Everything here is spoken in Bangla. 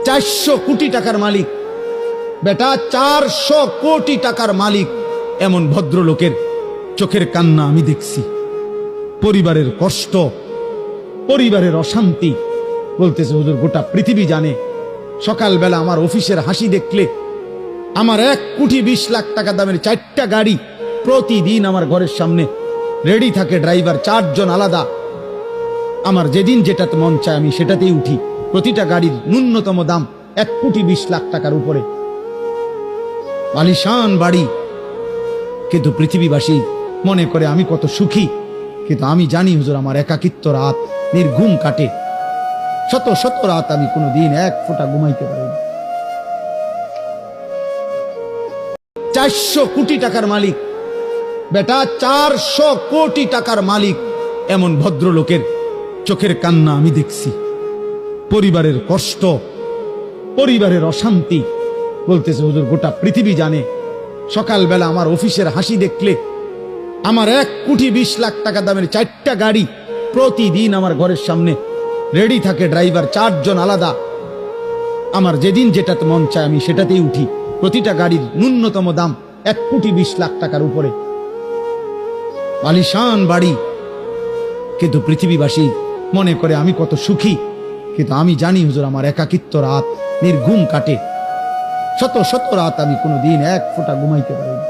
400 কোটি টাকার মালিক, বেটা 400 কোটি টাকার মালিক এমন ভদ্রলোকের চোখের কান্না আমি দেখছি। পরিবারের কষ্ট, পরিবারের অশান্তি। বলতেছে হুজুর গোটা পৃথিবী জানে, সকালবেলা আমার অফিসের হাসি দেখলে আমার 1,20,00,000 টাকা দামের 4টা গাড়ি প্রতিদিন আমার ঘরের সামনে রেডি থাকে, ড্রাইভার 4 জন আলাদা। আমার যেদিন যেটাতে মন চায় আমি সেটাতেই উঠি। প্রতিটা গাড়ির ন্যূনতম দাম 1,20,00,000 টাকার উপরে, আলিশান বাড়ি। কিন্তু পৃথিবীবাসী মনে করে আমি কত সুখী, কিন্তু আমি জানি হুজুর আমার একাকিত্ব রাত নির্ঘুম কাটে। শত শত রাত আমি কোনোদিন এক ফোঁটা ঘুমাইতে পারিনি। 400 কোটি টাকার মালিক, বেটা 400 কোটি টাকার মালিক এমন ভদ্রলোকের চোখের কান্না আমি দেখছি। পরিবারের কষ্ট, পরিবারের অশান্তি। বলতেছে হুজুর গোটা পৃথিবী জানে, সকালবেলা আমার অফিসের হাসি দেখলে আমার 1,20,00,000 টাকা দামের 4টা গাড়ি প্রতিদিন আমার ঘরের সামনে রেডি থাকে, ড্রাইভার 4 জন আলাদা। আমার যেদিন যেটাতে মন চায় আমি সেটাতেই উঠি। প্রতিটা গাড়ির ন্যূনতম দাম 1,20,00,000 টাকার উপরে, আলিশান বাড়ি। কিন্তু পৃথিবীবাসী মনে করে আমি কত সুখী, কিন্তু আমি জানি হুজুর আমার একাকিত্ব রাত নির্ঘুম কাটে। শত শত রাত আমি কোনোদিন এক ফোঁটা ঘুমাইতে পারিনি।